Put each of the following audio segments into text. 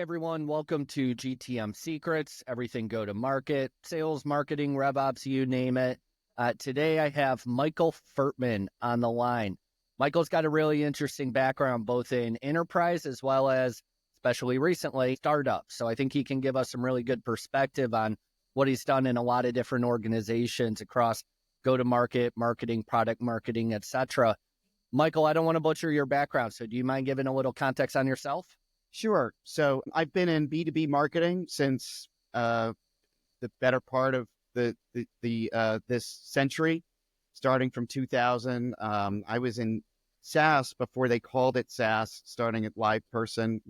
everyone. Welcome to GTM Secrets, everything go to market, sales, marketing, rev ops, you name it. Today I have Michael Fertman on the line. Michael's got a really interesting background, both in enterprise as well as, especially recently, startups. So I think he can give us some really good perspective on what he's done in a lot of different organizations across go-to-market, marketing, product marketing, etc. Michael, I don't want to butcher your background, so do you mind giving a little context on yourself? Sure. So I've been in B2B marketing since the better part of this century, starting from 2000. I was in SaaS before they called it SaaS, starting at LivePerson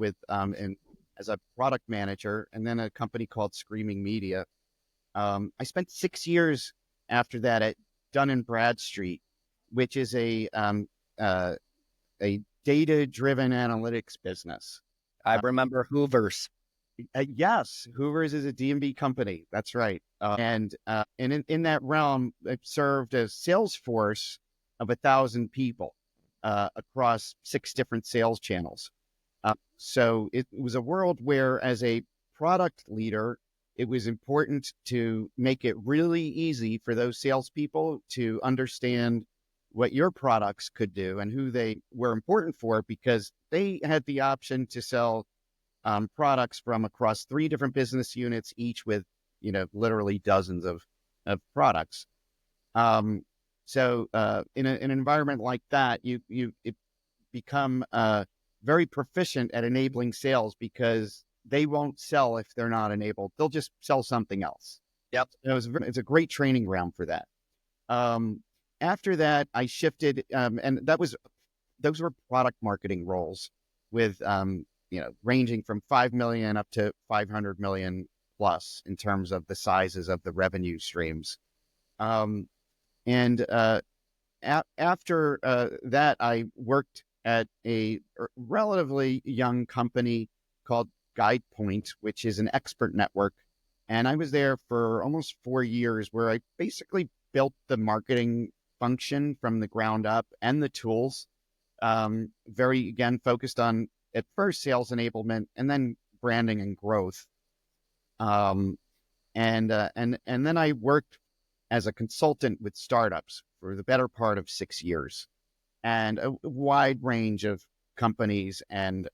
as a product manager, and then a company called Screaming Media. I spent 6 years after that at Dun & Bradstreet, which is a data-driven analytics business. I remember Hoover's. Yes, Hoover's is a D&B company. That's right. And in that realm, it served a sales force of 1,000 people across 6 different sales channels. So it was a world where, as a product leader, it was important to make it really easy for those salespeople to understand what your products could do and who they were important for, because they had the option to sell products from across 3 different business units, each with, literally dozens of products. So in an environment like that, you become very proficient at enabling sales, because they won't sell if they're not enabled. They'll just sell something else. Yep. It's a great training ground for that. After that, I shifted, and those were product marketing roles with, ranging from 5 million up to 500 million plus in terms of the sizes of the revenue streams. After that, I worked at a relatively young company called GuidePoint, which is an expert network. And I was there for almost 4 years, where I basically built the marketing function from the ground up and the tools, very, again, focused on, at first, sales enablement and then branding and growth. And then I worked as a consultant with startups for the better part of 6 years, and a wide range of companies, and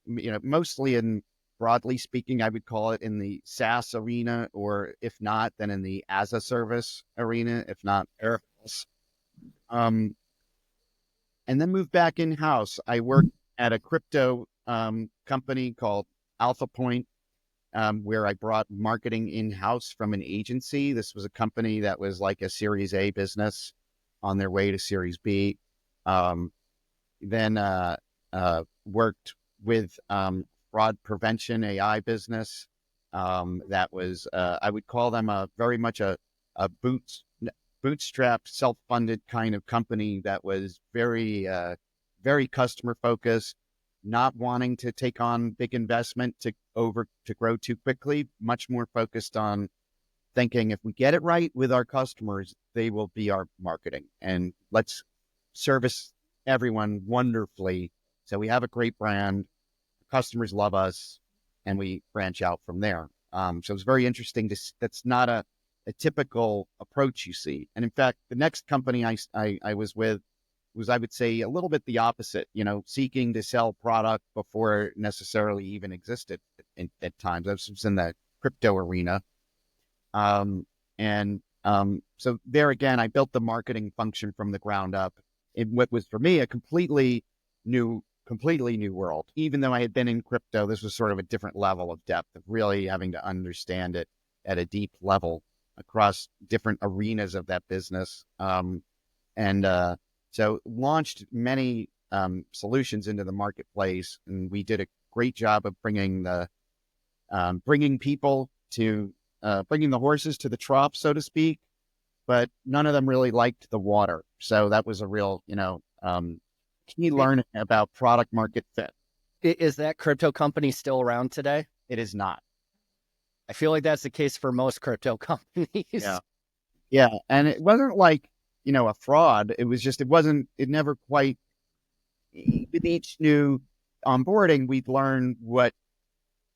mostly broadly speaking, I would call it in the SaaS arena, or if not, then in the as a service arena, if not else. And then moved back in-house. I worked at a crypto company called Alpha Point, where I brought marketing in-house from an agency. This was a company that was like a Series A business on their way to Series B. Then worked with fraud prevention AI business. That was, I would call them very much a bootstrapped, self-funded kind of company that was very, very customer focused, not wanting to take on big investment to grow too quickly, much more focused on thinking, if we get it right with our customers, they will be our marketing, and let's service everyone wonderfully. So we have a great brand, customers love us, and we branch out from there. So it's very interesting that's not a typical approach you see. And in fact, the next company I was with was, I would say, a little bit the opposite, seeking to sell product before it necessarily even existed at times. I was in the crypto arena. So there again, I built the marketing function from the ground up in what was, for me, a completely new world. Even though I had been in crypto, this was sort of a different level of depth, of really having to understand it at a deep level across different arenas of that business. So launched many solutions into the marketplace, and we did a great job of bringing the horses to the trough, so to speak, but none of them really liked the water. So that was a real, key learning about product market fit. Is that crypto company still around today? It is not. I feel like that's the case for most crypto companies. Yeah. And it wasn't like, a fraud. It was just, it never quite, with each new onboarding, we'd learn what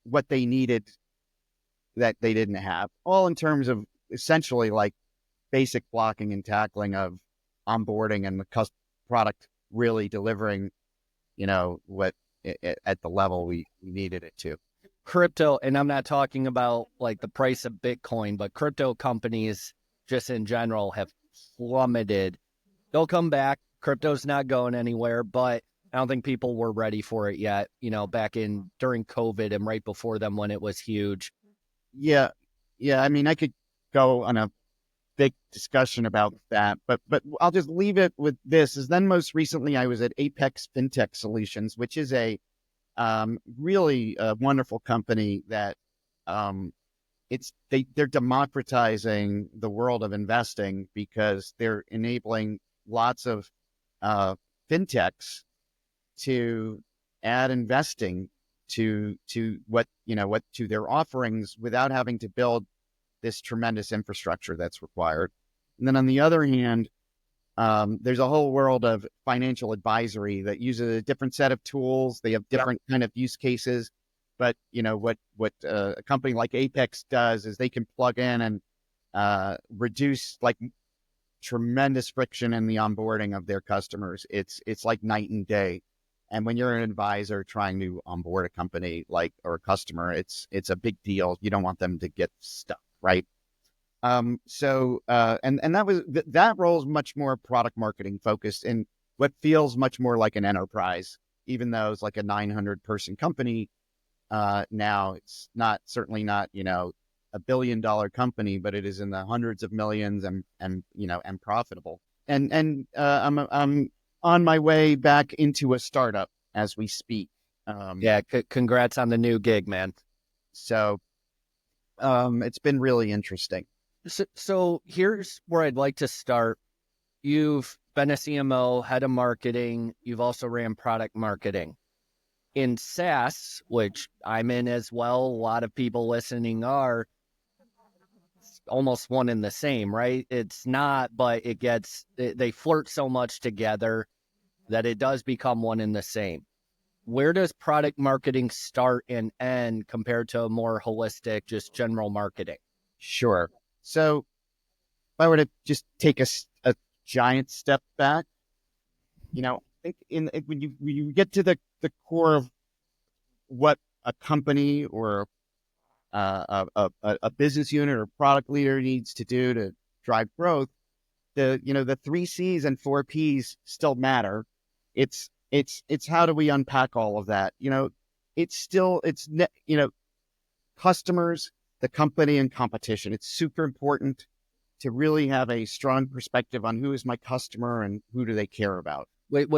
what they needed that they didn't have, all in terms of essentially like basic blocking and tackling of onboarding and the product really delivering, what at the level we needed it to. Crypto, and I'm not talking about like the price of Bitcoin, but crypto companies just in general have plummeted. They'll come back. Crypto's not going anywhere, but I don't think people were ready for it yet, back during COVID and right before them when it was huge. Yeah. Yeah. I mean, I could go on a big discussion about that, but I'll just leave it with this. Is then most recently I was at Apex FinTech Solutions, which is a really wonderful company that they're democratizing the world of investing because they're enabling lots of fintechs to add investing to what to their offerings without having to build this tremendous infrastructure that's required. And then on the other hand, there's a whole world of financial advisory that uses a different set of tools. They have different kind of use cases, but what a company like Apex does is they can plug in and reduce like tremendous friction in the onboarding of their customers. It's like night and day. And when you're an advisor trying to onboard a company or a customer, it's a big deal. You don't want them to get stuck, right? And that role is much more product marketing focused and what feels much more like an enterprise, even though it's like a 900-person company. Now it's certainly not, a $1 billion company, but it is in the hundreds of millions and profitable. And I'm on my way back into a startup as we speak. Congrats on the new gig, man. So it's been really interesting. So here's where I'd like to start. You've been a CMO, head of marketing. You've also ran product marketing. In SaaS, which I'm in as well, a lot of people listening are, it's almost one and the same, right? It's not, but they flirt so much together that it does become one and the same. Where does product marketing start and end compared to a more holistic, just general marketing? Sure. So if I were to just take a giant step back, I think when you get to the core of what a company or a business unit or product leader needs to do to drive growth, the 3 C's and 4 P's still matter. It's how do we unpack all of that? Customers, the company, and competition. It's super important to really have a strong perspective on who is my customer and who do they care about. Wait.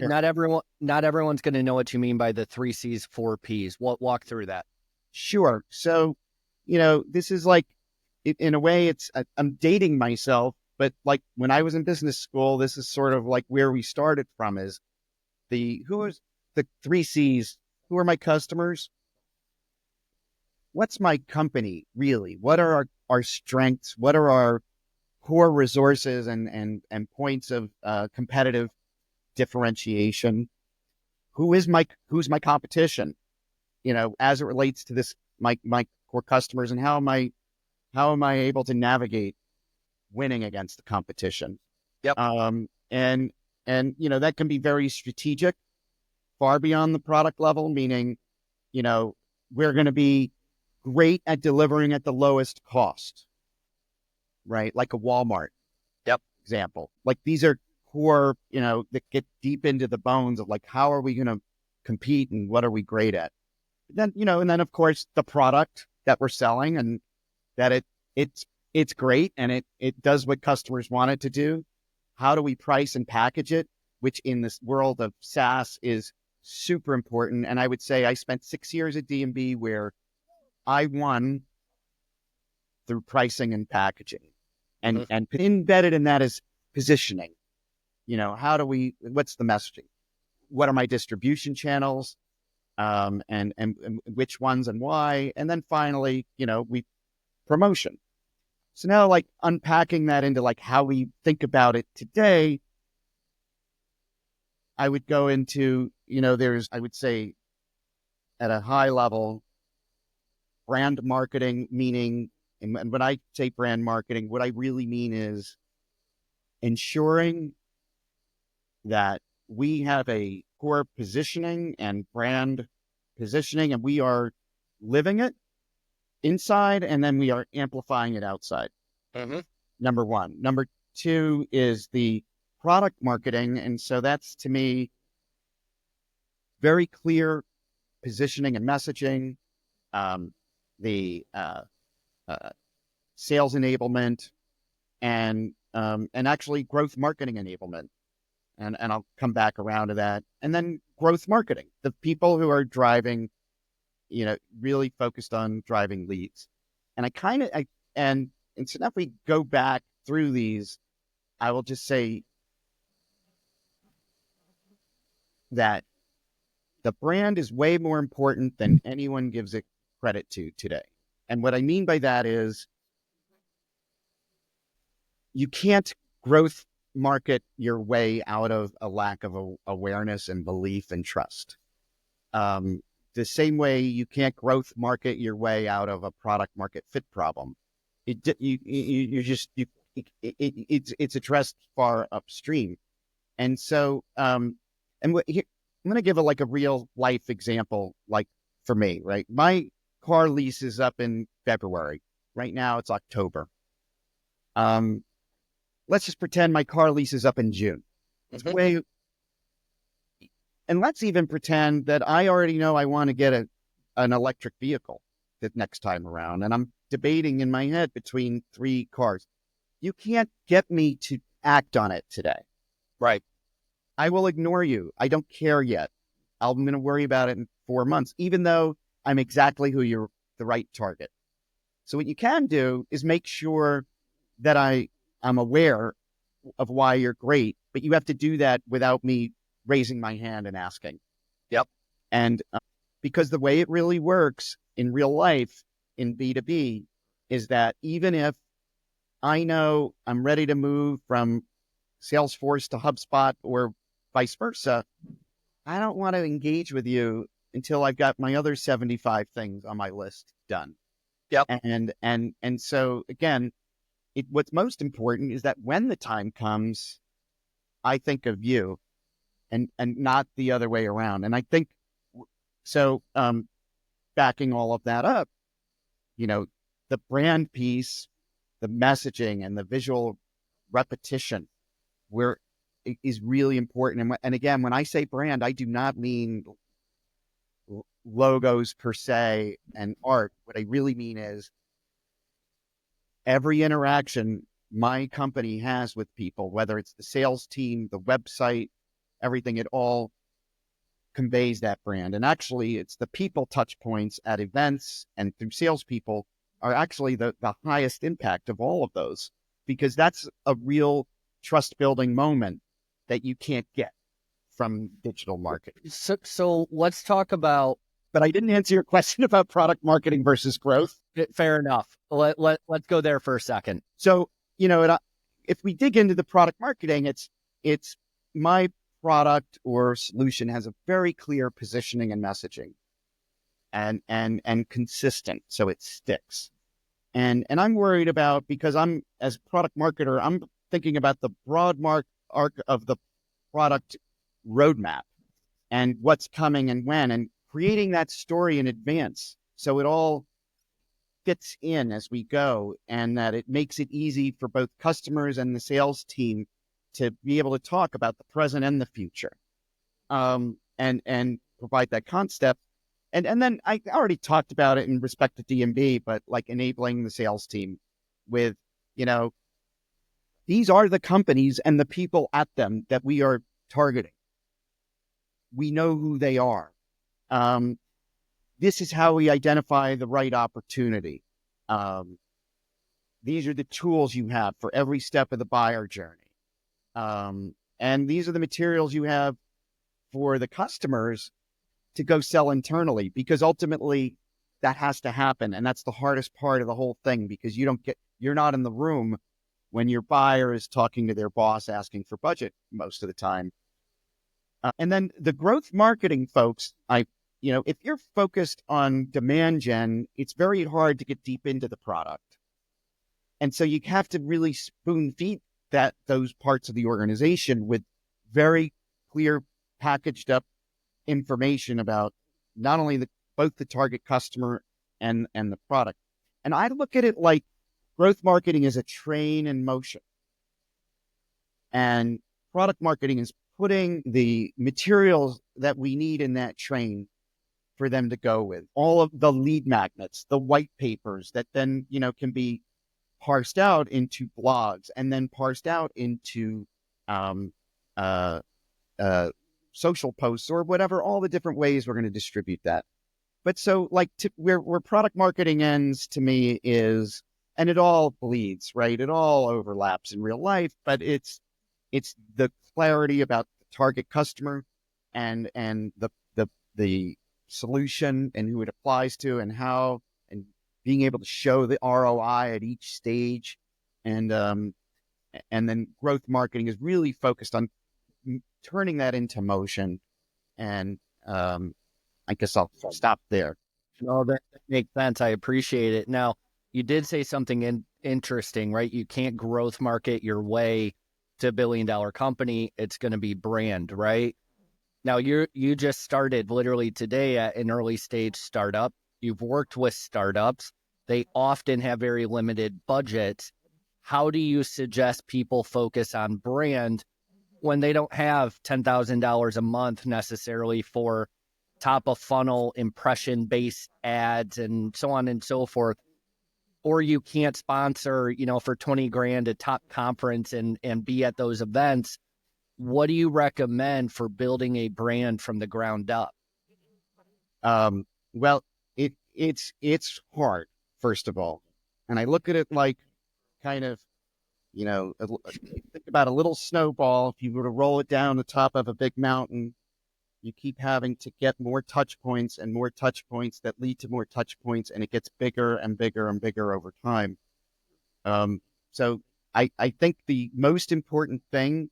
Not everyone's going to know what you mean by the 3 C's, 4 P's. Walk through that. Sure. So, this is like, in a way, I'm dating myself, but like when I was in business school, this is sort of like where we started from is who's the 3 C's, who are my customers? What's my company really? What are our strengths? What are our core resources and points of competitive differentiation? Who's my competition? As it relates to this, my core customers, and how am I able to navigate winning against the competition? Yep. And that can be very strategic, far beyond the product level, meaning, we're going to be great at delivering at the lowest cost, right? Like a Walmart example. Like these are core, that get deep into the bones of like, how are we going to compete and what are we great at? Then, and then of course the product that we're selling and that it's great and it does what customers want it to do. How do we price and package it? Which in this world of SaaS is super important. And I would say I spent 6 years at D&B where I won through pricing and packaging, and embedded in that is positioning. What's the messaging? What are my distribution channels? And which ones and why? And then finally, promotion. So now like unpacking that into like how we think about it today, I would go into, I would say at a high level, brand marketing, meaning, and when I say brand marketing, what I really mean is ensuring that we have a core positioning and brand positioning, and we are living it inside, and then we are amplifying it outside. Mm-hmm. Number one. Number two is the product marketing. And so that's, to me, very clear positioning and messaging, the sales enablement, and actually growth marketing enablement. And I'll come back around to that. And then growth marketing, the people who are driving, really focused on driving leads. And so now if we go back through these, I will just say that the brand is way more important than anyone gives it credit to today. And what I mean by that is you can't growth market your way out of a lack of awareness and belief and trust. The same way you can't growth market your way out of a product market fit problem. It's addressed far upstream. And so, I'm going to give a real life example, like for me, right? My car lease is up in February. Right now it's October. Let's just pretend my car lease is up in June. Mm-hmm. And let's even pretend that I already know I want to get an electric vehicle the next time around. And I'm debating in my head between 3 cars. You can't get me to act on it today. Right. I will ignore you. I don't care yet. I'm going to worry about it in 4 months, even though I'm exactly the right target. So what you can do is make sure that I'm aware of why you're great, but you have to do that without me raising my hand and asking. Yep. And because the way it really works in real life in B2B is that even if I know I'm ready to move from Salesforce to HubSpot or vice versa, I don't want to engage with you until I've got my other 75 things on my list done. Yep. And so again, what's most important is that when the time comes, I think of you and not the other way around. And I think so, backing all of that up, the brand piece, the messaging and the visual repetition is really important. And again, when I say brand, I do not mean logos per se and art. What I really mean is every interaction my company has with people, whether it's the sales team, the website, everything, it all conveys that brand. And actually, it's the people touch points at events and through salespeople are actually the highest impact of all of those, because that's a real trust building moment that you can't get from digital marketing. So let's talk about. But I didn't answer your question about product marketing versus growth. Fair enough. Let's go there for a second. So, if we dig into the product marketing, it's my product or solution has a very clear positioning and messaging and consistent, so it sticks. And I'm worried about, because I'm, as a product marketer, I'm thinking about the broad arc of the product roadmap and what's coming and when, and creating that story in advance so it all fits in as we go, and that it makes it easy for both customers and the sales team to be able to talk about the present and the future, and provide that concept. And then I already talked about it in respect to D&B, but like enabling the sales team with, these are the companies and the people at them that we are targeting. We know who they are. This is how we identify the right opportunity. These are the tools you have for every step of the buyer journey. And these are the materials you have for the customers to go sell internally, because ultimately that has to happen. And that's the hardest part of the whole thing, because you're not in the room when your buyer is talking to their boss asking for budget most of the time. And then the growth marketing folks, if you're focused on demand gen, it's very hard to get deep into the product. And so you have to really spoon feed those parts of the organization with very clear packaged up information about not only both the target customer and the product. And I look at it like growth marketing is a train in motion. And product marketing is putting the materials that we need in that train for them to go with. All of the lead magnets, the white papers that then, can be parsed out into blogs and then parsed out into social posts or whatever, all the different ways we're going to distribute that. But so where product marketing ends to me is, and it all bleeds, right? It all overlaps in real life, but it's the clarity about the target customer and the solution and who it applies to and how, and being able to show the ROI at each stage. And then growth marketing is really focused on turning that into motion. And I guess I'll stop there. Oh, that makes sense. I appreciate it. Now, you did say something interesting, right? You can't growth market your way to $1 billion company. It's going to be brand, right? Now, you just started literally today at an early stage startup. You've worked with startups. They often have very limited budgets. How do you suggest people focus on brand when they don't have $10,000 a month necessarily for top of funnel impression-based ads and so on and so forth? Or you can't sponsor, for 20 grand a top conference and be at those events. What do you recommend for building a brand from the ground up? Well, it's hard, first of all. And I look at it like kind of, think about a little snowball. If you were to roll it down the top of a big mountain, you keep having to get more touch points and more touch points that lead to more touch points, and it gets bigger and bigger and bigger over time. So I think the most important thing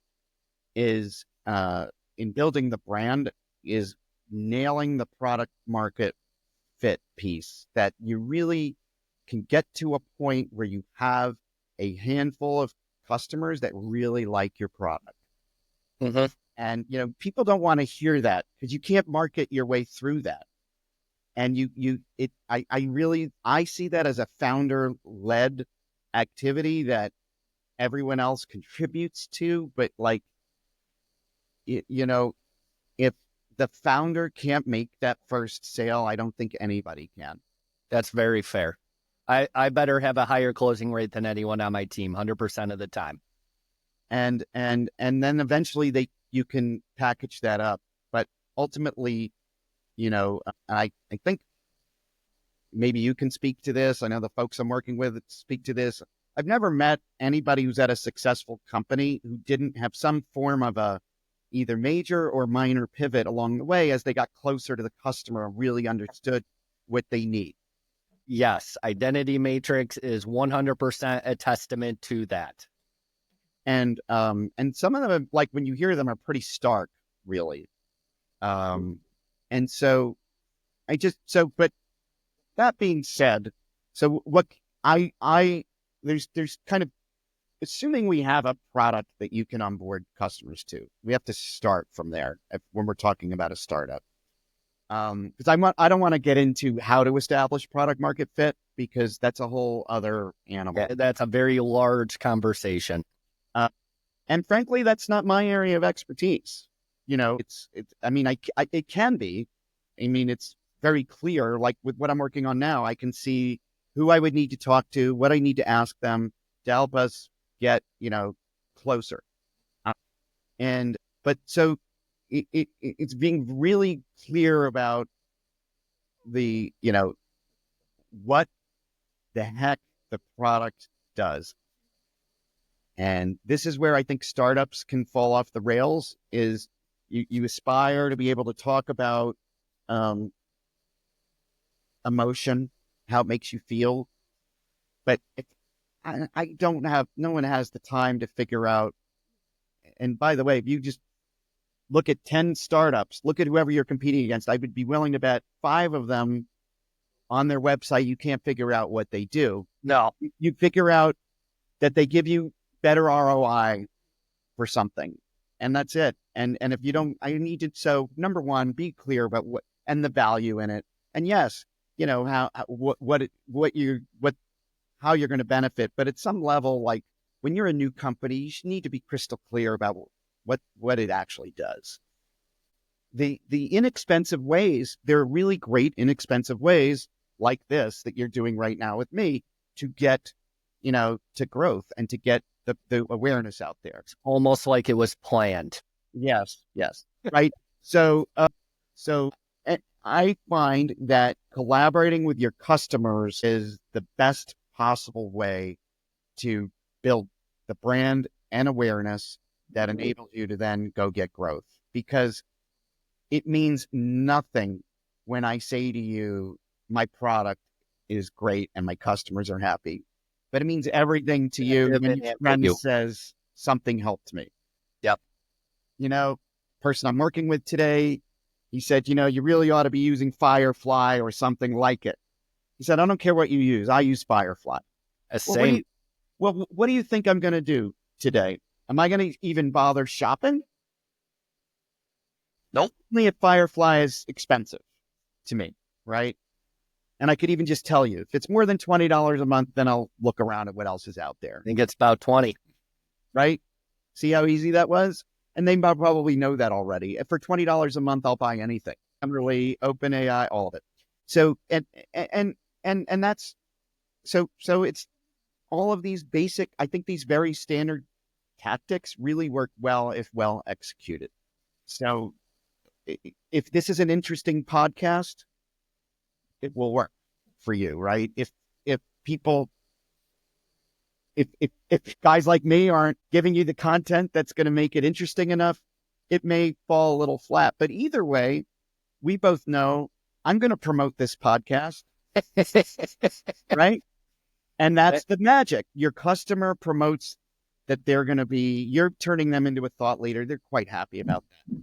is in building the brand is nailing the product market fit piece, that you really can get to a point where you have a handful of customers that really like your product. Mm-hmm. And, people don't want to hear that because you can't market your way through that. And I see that as a founder led activity that everyone else contributes to. But if the founder can't make that first sale, I don't think anybody can. That's very fair. I better have a higher closing rate than anyone on my team, 100% of the time. And then eventually you can package that up. But ultimately, I think maybe you can speak to this. I know the folks I'm working with speak to this. I've never met anybody who's at a successful company who didn't have some form of a either major or minor pivot along the way as they got closer to the customer and really understood what they need. Yes, Identity Matrix is 100% a testament to that. And some of them, like when you hear them, are pretty stark, really. And so but that being said, so what there's kind of, assuming we have a product that you can onboard customers to, we have to start from there when we're talking about a startup. Because I don't want to get into how to establish product market fit, because that's a whole other animal. Yeah, that's a very large conversation. And frankly, that's not my area of expertise. It can be. It's very clear, like with what I'm working on now, I can see who I would need to talk to, what I need to ask them to help us get, closer. But so it's being really clear about the, what the heck the product does. And this is where I think startups can fall off the rails, is you aspire to be able to talk about emotion, how it makes you feel. But no one has the time to figure out. And by the way, if you just look at 10 startups, look at whoever you're competing against. I would be willing to bet 5 of them on their website, you can't figure out what they do. No. You figure out that they give you better ROI for something, and that's it. And if you don't, I need to. So number one, be clear about what and the value in it. And yes, how you're going to benefit. But at some level, like when you're a new company, you should need to be crystal clear about what it actually does. The inexpensive ways, there are really great inexpensive ways like this that you're doing right now with me to get, to growth and to get the awareness out there. It's almost like it was planned. Yes. Right. So I find that collaborating with your customers is the best possible way to build the brand and awareness that enables you to then go get growth, because it means nothing when I say to you, my product is great and my customers are happy, but it means everything to you when your friend says something helped me. Yep. Person I'm working with today, he said, you really ought to be using Firefly or something like it. He said, I don't care what you use. I use Firefly. Same. What do you think I'm going to do today? Am I going to even bother shopping? Nope. Only if Firefly is expensive to me, right? And I could even just tell you, if it's more than $20 a month, then I'll look around at what else is out there. I think it's about 20. Right? See how easy that was? And they probably know that already. If for $20 a month, I'll buy anything. I'm really OpenAI, all of it. So, and that's, so it's all of these basic, I think these very standard tactics really work well if well executed. So if this is an interesting podcast, it will work for you, right? If people, if guys like me aren't giving you the content that's going to make it interesting enough, it may fall a little flat. But either way, we both know I'm going to promote this podcast, right? And that's the magic. Your customer promotes that you're turning them into a thought leader. They're quite happy about that.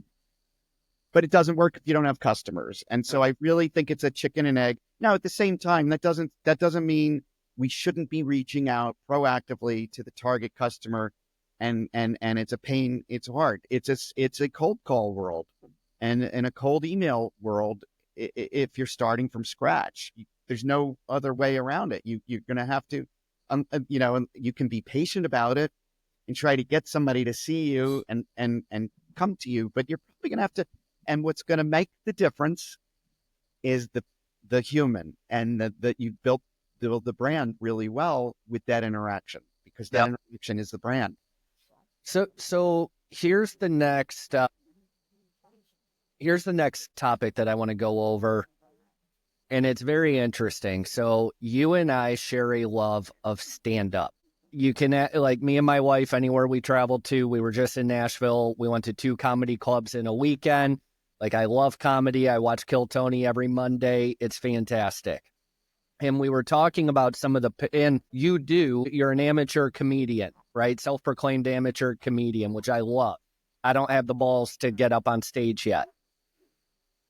But it doesn't work if you don't have customers. And so I really think it's a chicken and egg. Now, at the same time, that doesn't mean we shouldn't be reaching out proactively to the target customer. And it's a pain. It's hard. It's a cold call world and a cold email world. If you're starting from scratch, there's no other way around it. You're going to have to, you can be patient about it and try to get somebody to see you and come to you, but you're probably going to have to. And what's going to make the difference is the human, and that you built the brand really well with that interaction, because that interaction is the brand. So here's the next topic that I want to go over, and it's very interesting. So you and I share a love of stand-up. You can, like me and my wife, anywhere we traveled to, we were just in Nashville. We went to 2 comedy clubs in a weekend. Like, I love comedy. I watch Kill Tony every Monday. It's fantastic. And we were talking about and you're an amateur comedian, right? Self-proclaimed amateur comedian, which I love. I don't have the balls to get up on stage yet.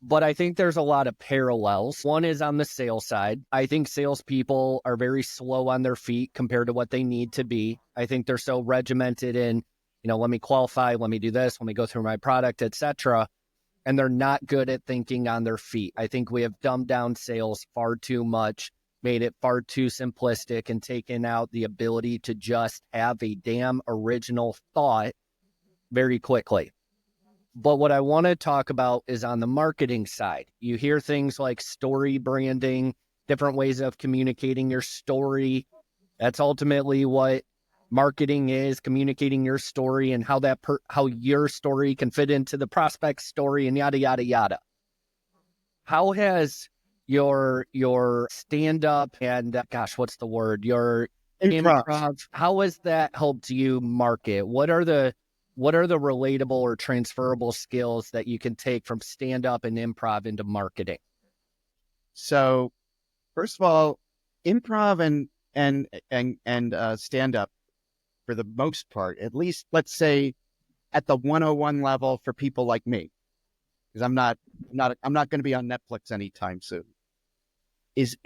But I think there's a lot of parallels. One is on the sales side. I think salespeople are very slow on their feet compared to what they need to be. I think they're so regimented in, let me qualify, let me do this, let me go through my product, etc. And they're not good at thinking on their feet. I think we have dumbed down sales far too much, made it far too simplistic, and taken out the ability to just have a damn original thought very quickly. But what I want to talk about is on the marketing side. You hear things like story branding, different ways of communicating your story. That's ultimately what marketing is, communicating your story and how how your story can fit into the prospect's story, and yada, yada, yada. How has your stand-up and, what's the word? Your improv, how has that helped you market? What are the relatable or transferable skills that you can take from stand-up and improv into marketing? So, first of all, improv and stand-up, for the most part, at least, let's say at the 101 level for people like me, because I'm not going to be on Netflix anytime soon, is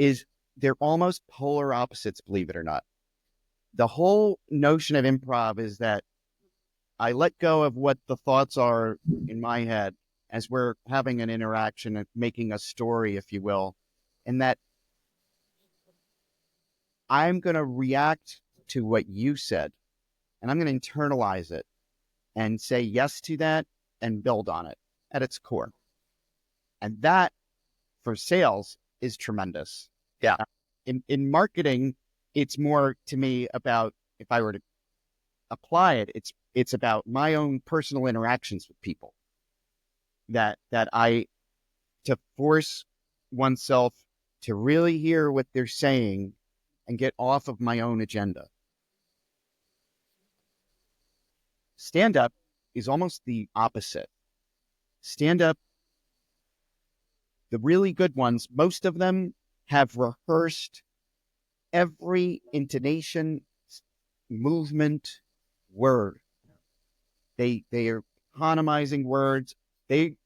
they're almost polar opposites, believe it or not. The whole notion of improv is that I let go of what the thoughts are in my head as we're having an interaction and making a story, if you will, and that I'm going to react to what you said, and I'm going to internalize it and say yes to that and build on it at its core. And that, for sales, is tremendous. Yeah. In marketing, it's more to me about, if I were to apply it, it's about my own personal interactions with people. That I to force oneself to really hear what they're saying and get off of my own agenda. Stand up is almost the opposite. Stand up, the really good ones, most of them have rehearsed every intonation, movement, word. They are economizing words. They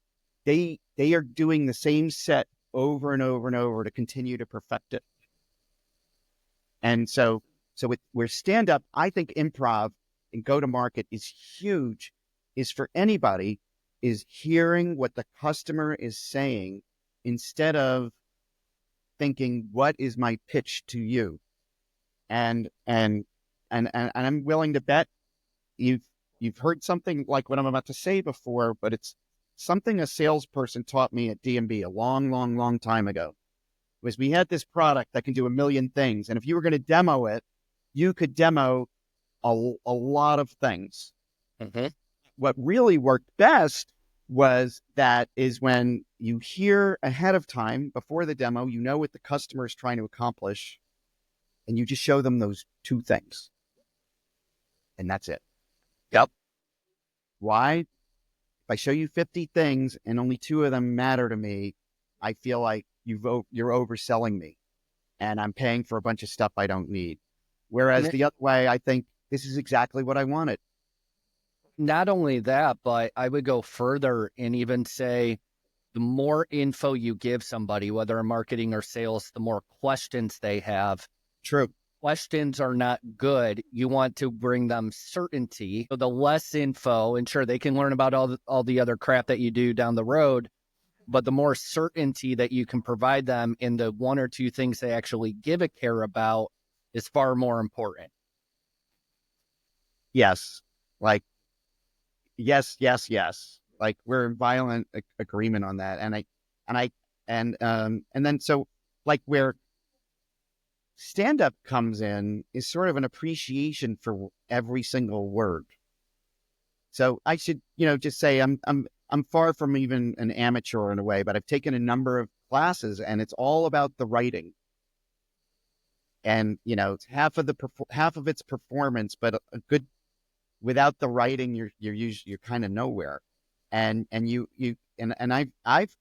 are doing the same set over and over and over to continue to perfect it. And so where stand up, I think improv and go to market is huge, is for anybody, is hearing what the customer is saying instead of thinking, what is my pitch to you? And I'm willing to bet you've heard something like what I'm about to say before, but it's something a salesperson taught me at D&B a long time ago. Was we had this product that can do a million things, and if you were going to demo it, you could demo a lot of things. Mm-hmm. What really worked best is when you hear ahead of time before the demo, you know what the customer is trying to accomplish, and you just show them those two things, and that's it. Yep. Why? If I show you 50 things and only two of them matter to me, I feel like you're overselling me, and I'm paying for a bunch of stuff I don't need. Whereas the other way, I think this is exactly what I wanted. Not only that, but I would go further and even say the more info you give somebody, whether in marketing or sales, the more questions they have. True. Questions are not good. You want to bring them certainty. So the less info, and sure, they can learn about all the other crap that you do down the road, but the more certainty that you can provide them in the one or two things they actually give a care about is far more important. Yes. Like, yes. Like, we're in violent agreement on that. And then so, like, where stand-up comes in is sort of an appreciation for every single word. So I should, just say I'm far from even an amateur in a way, but I've taken a number of classes, and it's all about the writing. And it's half of its performance, but a good, without the writing, you're kind of nowhere. And I've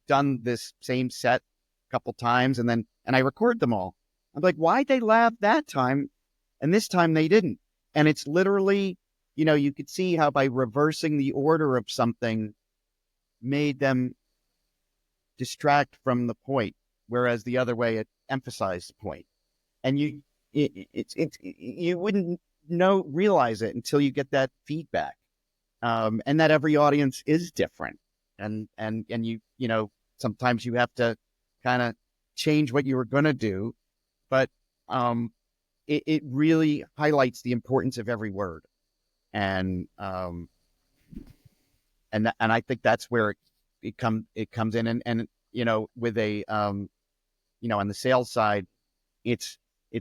done this same set a couple times, and I record them all. I'm like, why'd they laugh that time, and this time they didn't? And it's literally, you could see how by reversing the order of something made them distract from the point, whereas the other way it emphasized the point. And you wouldn't realize it until you get that feedback, and that every audience is different, and you sometimes you have to kind of change what you were going to do, but it really highlights the importance of every word, and I think that's where it comes in, and with a on the sales side, it's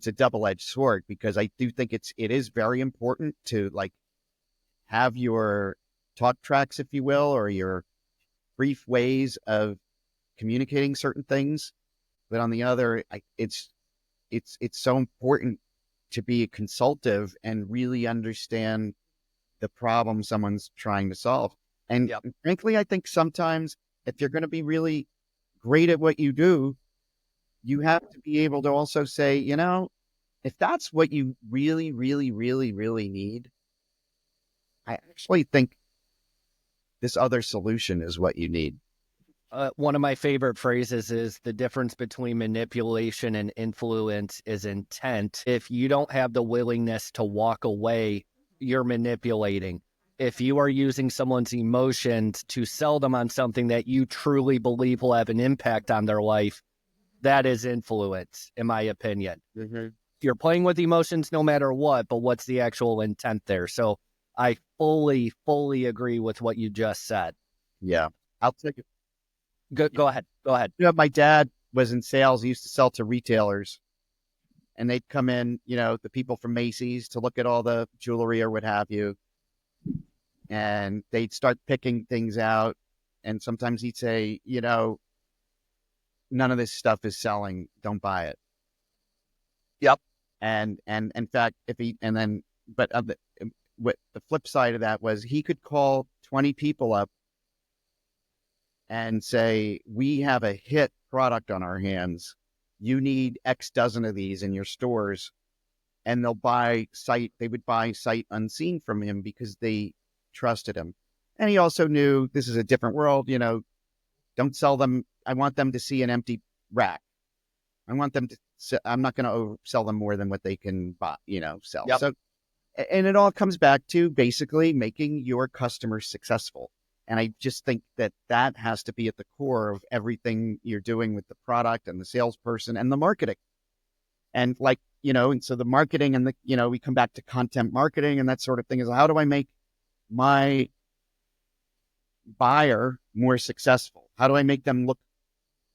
a double-edged sword, because I do think it is very important to, like, have your talk tracks, if you will, or your brief ways of communicating certain things. But on the other, it's so important to be consultative and really understand the problem someone's trying to solve. And frankly, I think sometimes if you're going to be really great at what you do, you have to be able to also say, if that's what you really, really, really, really need, I actually think this other solution is what you need. One of my favorite phrases is the difference between manipulation and influence is intent. If you don't have the willingness to walk away, you're manipulating. If you are using someone's emotions to sell them on something that you truly believe will have an impact on their life, that is influence, in my opinion. Mm-hmm. You're playing with emotions no matter what, but what's the actual intent there? So I fully agree with what you just said. Yeah. I'll take it. Go ahead. Go ahead. My dad was in sales. He used to sell to retailers, and they'd come in, the people from Macy's to look at all the jewelry or what have you. And they'd start picking things out. And sometimes he'd say, none of this stuff is selling. Don't buy it. Yep. And in fact, but what the flip side of that was he could call 20 people up and say, we have a hit product on our hands. You need X dozen of these in your stores. And they would buy sight unseen from him because they trusted him. And he also knew this is a different world. Don't sell them. I want them to see an empty rack. I'm not going to sell them more than what they can buy, sell. Yep. So, and it all comes back to basically making your customers successful. And I just think that has to be at the core of everything you're doing with the product and the salesperson and the marketing. And and so the marketing and we come back to content marketing and that sort of thing is, how do I make my buyer more successful? How do I make them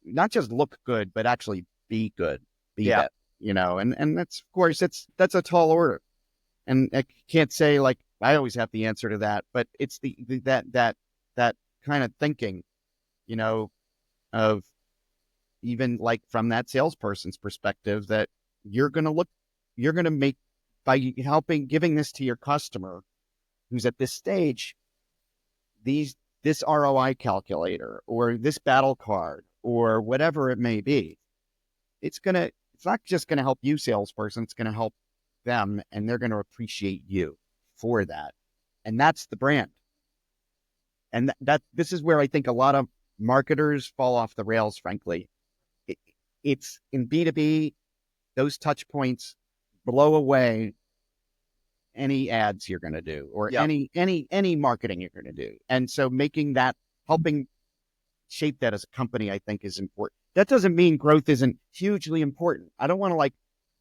not just look good, but actually be good, better, and that's, of course, that's a tall order. And I can't say I always have the answer to that, but it's that kind of thinking, of even from that salesperson's perspective, that you're going to make by giving this to your customer who's at this stage, this ROI calculator or this battle card or whatever it may be. It's not just going to help you, salesperson. It's going to help them, and they're going to appreciate you for that. And that's the brand. And this is where I think a lot of marketers fall off the rails, frankly. It's in B2B, those touch points blow away any ads you're going to do or any marketing you're going to do. And so helping shape that as a company, I think, is important. That doesn't mean growth isn't hugely important. I don't want to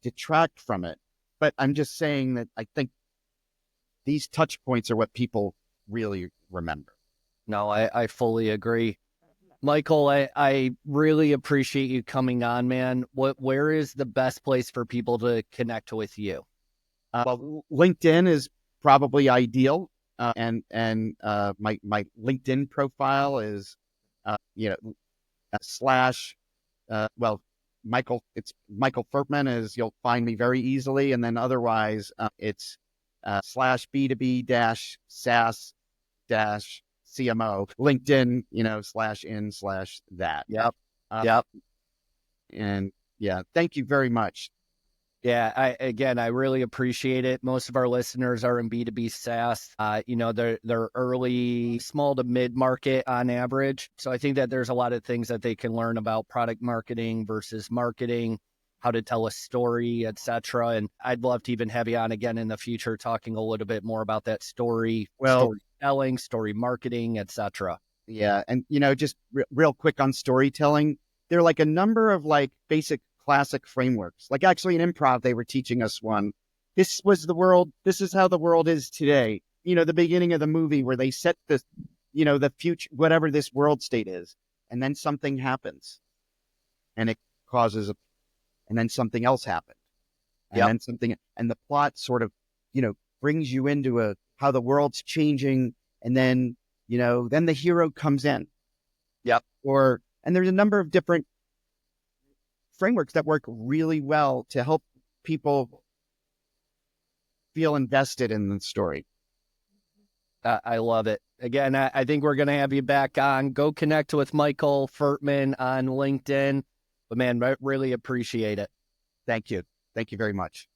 detract from it, but I'm just saying that I think these touch points are what people really remember. No, I fully agree. Michael, I really appreciate you coming on, man. Where is the best place for people to connect with you? Well, LinkedIn is probably ideal. And my LinkedIn profile is, Michael, it's Michael Fertman you'll find me very easily. And then otherwise, it's /B2B SaaS CMO, LinkedIn, /in/that. Yep. Yep. And thank you very much. Yeah, I really appreciate it. Most of our listeners are in B2B SaaS. They're early, small to mid market on average. So I think that there's a lot of things that they can learn about product marketing versus marketing, how to tell a story, etc. And I'd love to even have you on again in the future, talking a little bit more about that storytelling, story marketing, etc. Yeah, and just real quick on storytelling, there are a number of basic classic frameworks. Actually in improv, they were teaching us one. This was the world. This is how the world is today. The beginning of the movie where they set the future, whatever this world state is, and then something happens, and it causes and then something else happened, and then something, and the plot sort of, brings you into how the world's changing, and then then the hero comes in. Yep. And there's a number of different frameworks that work really well to help people feel invested in the story. I love it. Again, I think we're going to have you back on. Go connect with Michael Fertman on LinkedIn. But man, I really appreciate it. Thank you. Thank you very much.